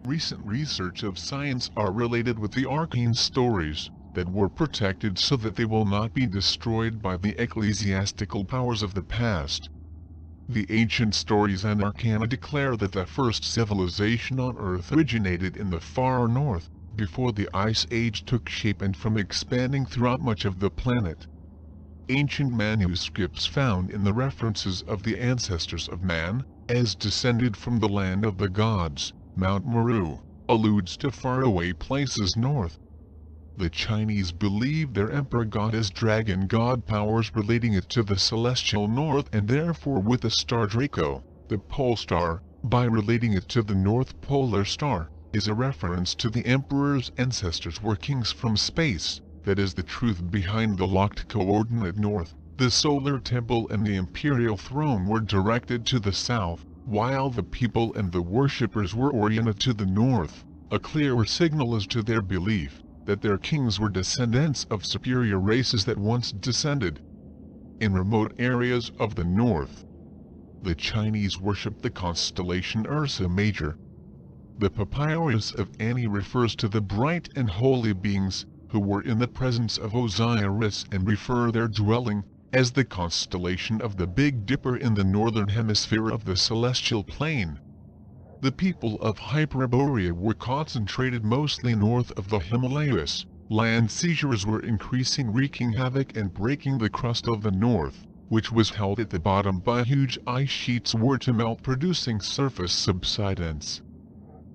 recent research of science are related with the arcane stories that were protected so that they will not be destroyed by the ecclesiastical powers of the past. The ancient stories and arcana declare that the first civilization on Earth originated in the far north, before the Ice Age took shape and from expanding throughout much of the planet. Ancient manuscripts found in the references of the ancestors of man, as descended from the land of the gods, Mount Meru, alludes to faraway places north. The Chinese believe their emperor god as dragon god powers, relating it to the celestial north and therefore with the star Draco, the pole star, by relating it to the North Polar Star, is a reference to the emperor's ancestors were kings from space. That is the truth behind the locked coordinate north. The solar temple and the imperial throne were directed to the south, while the people and the worshippers were oriented to the north, a clearer signal as to their belief that their kings were descendants of superior races that once descended. In remote areas of the north, the Chinese worship the constellation Ursa Major. The Papyrus of Ani refers to the bright and holy beings who were in the presence of Osiris and refer their dwelling as the constellation of the Big Dipper in the northern hemisphere of the celestial plane. The people of Hyperborea were concentrated mostly north of the Himalayas. Land seizures were increasing, wreaking havoc and breaking the crust of the north, which was held at the bottom by huge ice sheets were to melt, producing surface subsidence.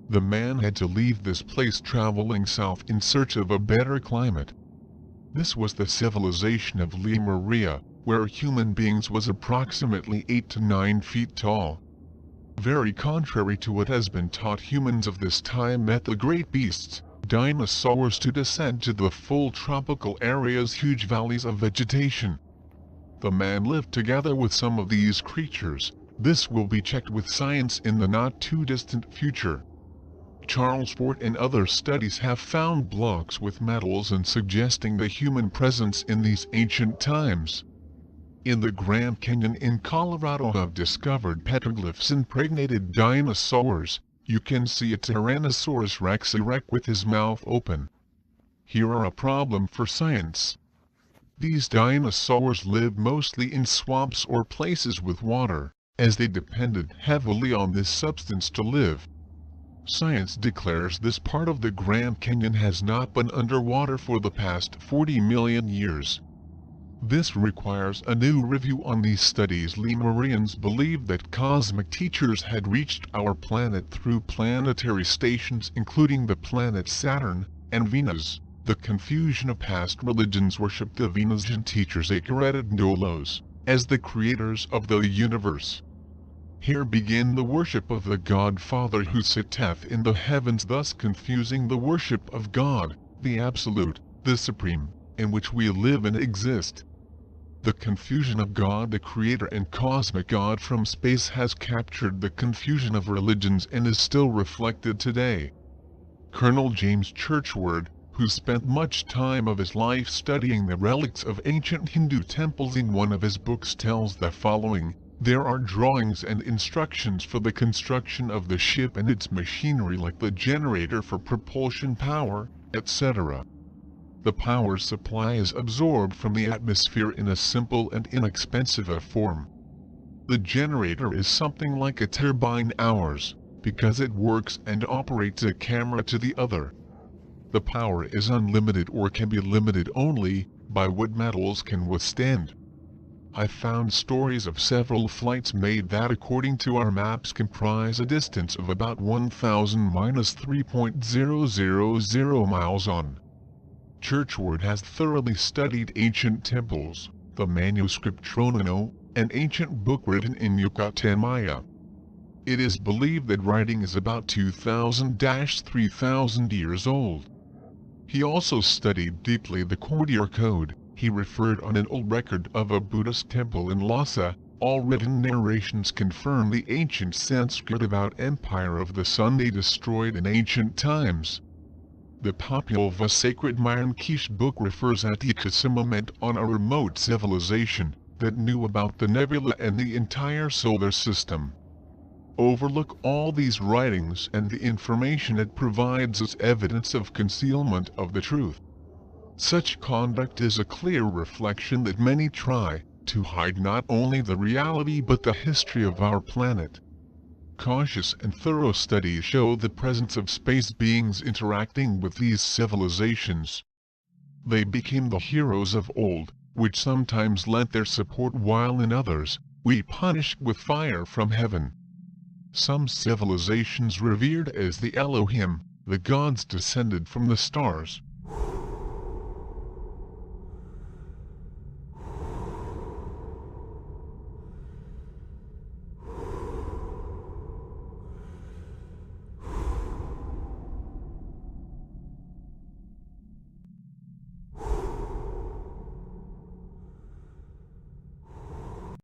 The man had to leave this place, traveling south in search of a better climate. This was the civilization of Lemuria, where human beings was approximately 8 to 9 feet tall. Very contrary to what has been taught, humans of this time met the great beasts, dinosaurs, to descend to the full tropical areas, huge valleys of vegetation. The man lived together with some of these creatures. This will be checked with science in the not too distant future. Charles Fort and other studies have found blocks with metals and suggesting the human presence in these ancient times. In the Grand Canyon in Colorado have discovered petroglyphs impregnated dinosaurs. You can see a Tyrannosaurus rex erect with his mouth open. Here are a problem for science. These dinosaurs lived mostly in swamps or places with water, as they depended heavily on this substance to live. Science declares this part of the Grand Canyon has not been underwater for the past 40 million years. This requires a new review on these studies. Lemurians believed that cosmic teachers had reached our planet through planetary stations, including the planet Saturn and Venus. The confusion of past religions worshipped the Venusian teachers Icarid and Dolos as the creators of the universe. Here began the worship of the God Father who sitteth in the heavens, thus confusing the worship of God, the Absolute, the Supreme, in which we live and exist. The confusion of God the Creator and cosmic God from space has captured the confusion of religions and is still reflected today. Colonel James Churchward, who spent much time of his life studying the relics of ancient Hindu temples, in one of his books tells the following: there are drawings and instructions for the construction of the ship and its machinery, like the generator for propulsion power, etc. The power supply is absorbed from the atmosphere in a simple and inexpensive form. The generator is something like a turbine ours, because it works and operates a camera to the other. The power is unlimited or can be limited only by what metals can withstand. I found stories of several flights made that, according to our maps, comprise a distance of about 1,000-3.000 miles on. Churchward has thoroughly studied ancient temples, the manuscript Tronino, an ancient book written in Yucatan Maya. It is believed that writing is about 2,000-3,000 years old. He also studied deeply the Courtier Code. He referred on an old record of a Buddhist temple in Lhasa. All written narrations confirm the ancient Sanskrit about Empire of the Sun they destroyed in ancient times. The Populva sacred Mayan Kish book refers at Ecosimoment on a remote civilization that knew about the nebula and the entire solar system. overlook all these writings and the information it provides as evidence of concealment of the truth. Such conduct is a clear reflection that many try to hide not only the reality but the history of our planet. Cautious and thorough studies show the presence of space beings interacting with these civilizations. They became the heroes of old, which sometimes lent their support while in others, we punished with fire from heaven. Some civilizations revered as the Elohim, the gods descended from the stars,